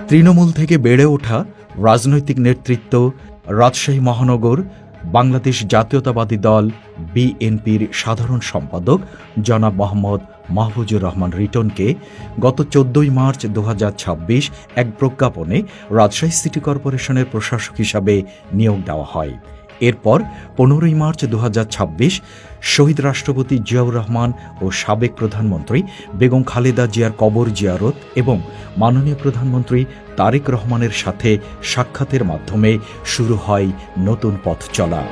তৃণমূল থেকে বেড়ে ওঠা রাজনৈতিক নেতৃত্ব রাজশাহী মহানগর বাংলাদেশ জাতীয়তাবাদী দল বিএনপির সাধারণ সম্পাদক জনাব মোহাম্মদ মাহফুজুর রহমান রিটনকে গত ১৪ মার্চ ২০২৬ এক প্রজ্ঞাপনে রাজশাহী সিটি কর্পোরেশনের প্রশাসক হিসাবে নিয়োগ দেওয়া হয়। এরপর ১৫ মার্চ ২০২৬ শহীদ রাষ্ট্রপতি জিয়াউর রহমান ও সাবেক প্রধানমন্ত্রী বেগম খালেদা জিয়ার কবর জিয়ারত এবং মাননীয় প্রধানমন্ত্রী তারেক রহমানের সাথে সাক্ষাতের মাধ্যমে শুরু হয় নতুন পথ চলা।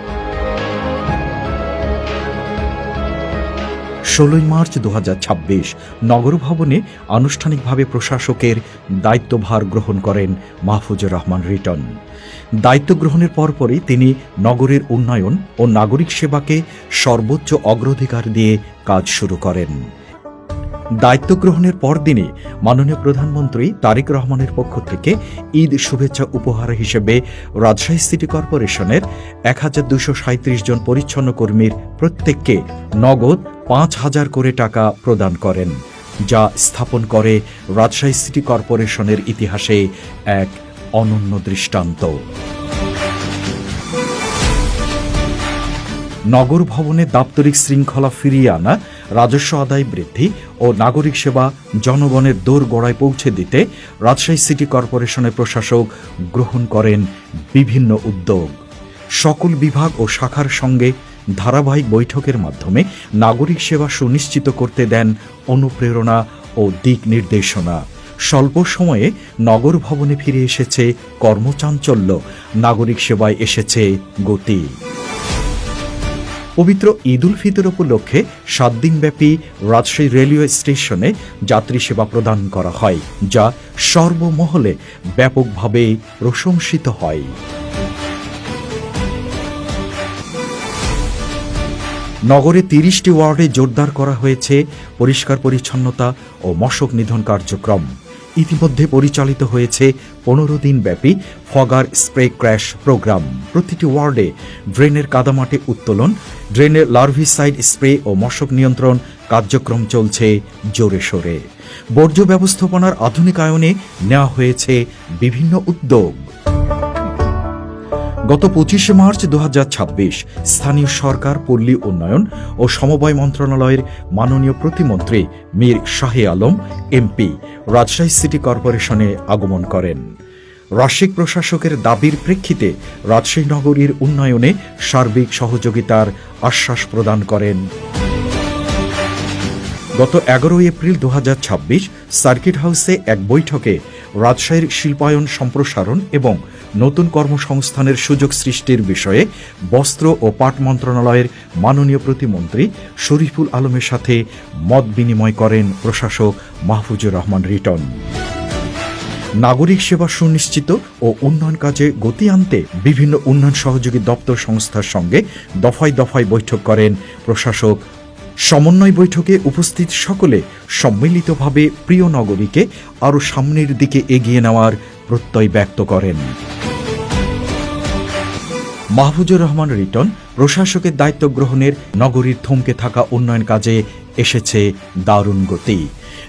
১৬ মার্চ ২০২৬ নগর ভবনে আনুষ্ঠানিকভাবে প্রশাসকের দায়িত্বভার গ্রহণ করেন মাহফুজুর রহমান রিটন। দায়িত্ব গ্রহণের পরপরই তিনি নগরের উন্নয়ন ও নাগরিক সেবাকে সর্বোচ্চ অগ্রাধিকার দিয়ে কাজ শুরু করেন। দায়িত্ব গ্রহণের পরদিনই মাননীয় প্রধানমন্ত্রী তারেক রহমানের পক্ষ থেকে ঈদ শুভেচ্ছা উপহার হিসেবে রাজশাহী সিটি কর্পোরেশনের ১,২৩৭ জন পরিচ্ছন্ন কর্মীর প্রত্যেককে নগদ ৫,০০০ করে টাকা প্রদান করেন, যা স্থাপন করে রাজশাহী সিটি কর্পোরেশনের ইতিহাসে এক অনন্য দৃষ্টান্ত। নগর ভবনে দাপ্তরিক শৃঙ্খলা ফিরিয়ে আনা, রাজস্ব আদায় বৃদ্ধি ও নাগরিক সেবা জনগণের দোরগোড়ায় পৌঁছে দিতে রাজশাহী সিটি কর্পোরেশনের প্রশাসক গ্রহণ করেন বিভিন্ন উদ্যোগ। সকল বিভাগ ও শাখার সঙ্গে ধারাবাহিক বৈঠকের মাধ্যমে নাগরিক সেবা সুনিশ্চিত করতে দেন অনুপ্রেরণা ও দিক নির্দেশনা। স্বল্প সময়ে নগর ভবনে ফিরে এসেছে কর্মচাঞ্চল্য, নাগরিক সেবায় এসেছে গতি। পবিত্র ঈদ উল ফিতর উপলক্ষে ৭ দিনব্যাপী রাজশাহী রেলওয়ে স্টেশনে যাত্রী সেবা প্রদান করা হয়, যা সর্বমহলে ব্যাপকভাবে প্রশংসিত হয়। নগরে ৩০টি ওয়ার্ডে জোরদার করা হয়েছে পরিষ্কার পরিচ্ছন্নতা ও মশক নিধন কার্যক্রম। ইতিমধ্যে পরিচালিত হয়েছে ১৫ দিনব্যাপী ফগার স্প্রে ক্র্যাশ প্রোগ্রাম। প্রতিটি ওয়ার্ডে ড্রেনের কাদামাটি উত্তোলন, ড্রেনের লার্ভিসাইড স্প্রে ও মশক নিয়ন্ত্রণ কার্যক্রম চলছে জোরে সোরে। বর্জ্য ব্যবস্থাপনার আধুনিকায়নে নেওয়া হয়েছে বিভিন্ন উদ্যোগ। গত ২৫ মার্চ ২০২৬ স্থানীয় সরকার, পল্লী উন্নয়ন ও সমবায় মন্ত্রণালয়ের মাননীয় প্রতিমন্ত্রী মীর শাহে আলম এমপি রাজশাহী সিটি কর্পোরেশনে আগমন করেন। রাজশাহী প্রশাসকের দাবির প্রেক্ষিতে রাজশাহী নগরীর উন্নয়নে সার্বিক সহযোগিতার আশ্বাস প্রদান করেন। গত ১১ এপ্রিল ২০২৬ সার্কিট হাউসে এক বৈঠকে রাজশাহীর শিল্পায়ন সম্প্রসারণ এবং নতুন কর্মসংস্থানের সুযোগ সৃষ্টির বিষয়ে বস্ত্র ও পাট মন্ত্রণালয়ের মাননীয় প্রতিমন্ত্রী শরীফুল আলমের সাথে মত বিনিময় করেন প্রশাসক মাহফুজুর রহমান রিটন। নাগরিক সেবা সুনিশ্চিত ও উন্নয়ন কাজে গতি আনতে বিভিন্ন উন্নয়ন সহযোগী দপ্তর সংস্থার সঙ্গে দফায় দফায় বৈঠক করেন প্রশাসক। সমন্বয় বৈঠকে উপস্থিত সকলে সম্মিলিতভাবে প্রিয় নগরীকে আরও সামনের দিকে এগিয়ে নেওয়ার প্রত্যয় ব্যক্ত করেন। মাহফুজুর রহমান রিটন প্রশাসকের দায়িত্ব গ্রহণের নগরীর থমকে থাকা উন্নয়ন কাজে এসেছে দারুণ গতি।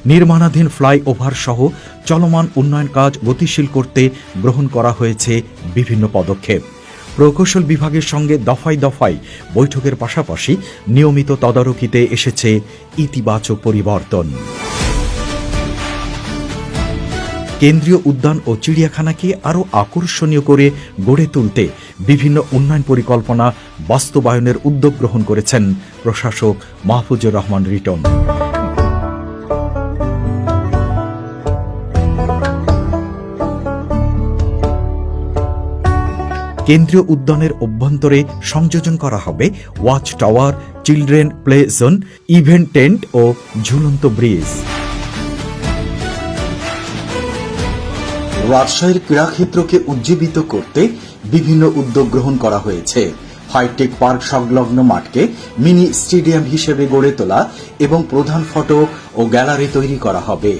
নির্মাণাধীন ফ্লাইওভার সহ চলমান উন্নয়ন কাজ গতিশীল করতে গ্রহণ করা হয়েছে বিভিন্ন পদক্ষেপ। প্রকৌশল বিভাগের সঙ্গে দফায় দফায় বৈঠকের পাশাপাশি নিয়মিত তদারকিতে এসেছে ইতিবাচক পরিবর্তন। কেন্দ্রীয় উদ্যান ও চিড়িয়াখানাকে আরও আকর্ষণীয় করে গড়ে তুলতে বিভিন্ন উন্নয়ন পরিকল্পনা বাস্তবায়নের উদ্যোগ গ্রহণ করেছেন প্রশাসক মাহফুজুর রহমান রিটন। কেন্দ্রীয় উদ্যানের অভ্যন্তরে সংযোজন করা হবে watch tower, children play zone, event tent ও ঝুলন্ত ব্রিজ। রাজশাহীর ক্রীড়াক্ষেত্রকে উজ্জীবিত করতে বিভিন্ন উদ্যোগ গ্রহণ করা হয়েছে। হাইটেক পার্ক সংলগ্ন মাঠকে মিনি স্টেডিয়াম হিসেবে গড়ে তোলা এবং প্রধান ফটক ও গ্যালারি তৈরি করা হবে।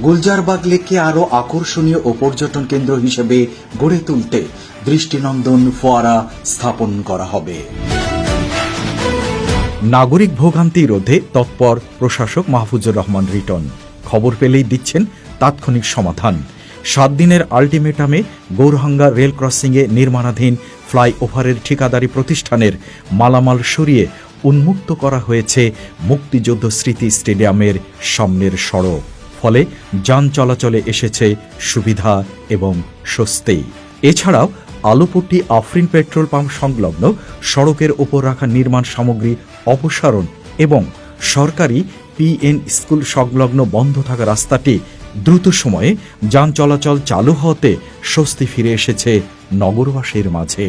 গুলজারবাগ লেককে আরও আকর্ষণীয় ও পর্যটন কেন্দ্র হিসেবে গড়ে তুলতে দৃষ্টিনন্দন ফোয়ারা স্থাপন করা হবে। নাগরিক ভোগান্তি রোধে তৎপর প্রশাসক মাহফুজুর রহমান রিটন। খবর পেলেই দিচ্ছেন তাৎক্ষণিক সমাধান। 7 দিনের আল্টিমেটামে গৌরহাঙ্গা রেল ক্রসিংয়ে নির্মাণাধীন ফ্লাইওভারের ঠিকাদারি প্রতিষ্ঠানের মালামাল সরিয়ে উন্মুক্ত করা হয়েছে মুক্তিযুদ্ধ স্মৃতি স্টেডিয়ামের সামনের সড়ক। ফলে যান চলাচলে এসেছে সুবিধা এবং স্বস্তি। এছাড়াও আলুপট্টি আফরিন পেট্রোল পাম্প সংলগ্ন সড়কের ওপর রাখা নির্মাণ সামগ্রী অপসারণ এবং সরকারি পিএন স্কুল সংলগ্ন বন্ধ থাকা রাস্তাটি দ্রুত সময়ে যান চলাচল চালু হওয়াতে স্বস্তি ফিরে এসেছে নগরবাসীর মাঝে।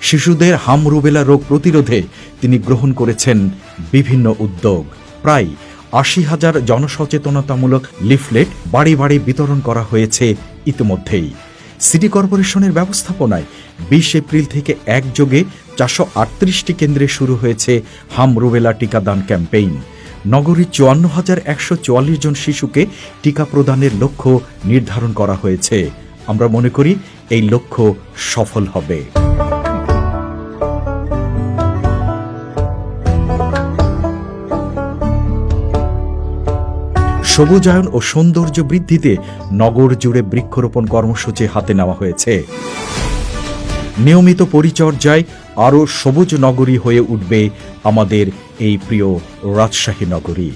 শিশুদের হাম রুবেলা রোগ প্রতিরোধে তিনি গ্রহণ করেছেন বিভিন্ন উদ্যোগ। প্রায় 80,000 জনসচেতনতামূলক লিফলেট বাড়ি বাড়ি বিতরণ করা হয়েছে ইতিমধ্যেই। সিটি কর্পোরেশনের ব্যবস্থাপনায় 20 এপ্রিল থেকে একযোগে 438টি কেন্দ্রে শুরু হয়েছে হাম রুবেলা টিকাদান ক্যাম্পেইন। নগরীর 54,144 জন শিশুকে টিকা প্রদানের লক্ষ্য নির্ধারণ করা হয়েছে। আমরা মনে করি এই লক্ষ্য সফল হবে। সবুজায়ন ও সৌন্দর্য বৃদ্ধিতে নগর জুড়ে বৃক্ষরোপণ কর্মসূচি হাতে নেওয়া হয়েছে। নিয়মিত পরিচর্যায় আরও সবুজ নগরী হয়ে উঠবে আমাদের এই প্রিয় রাজশাহী নগরী।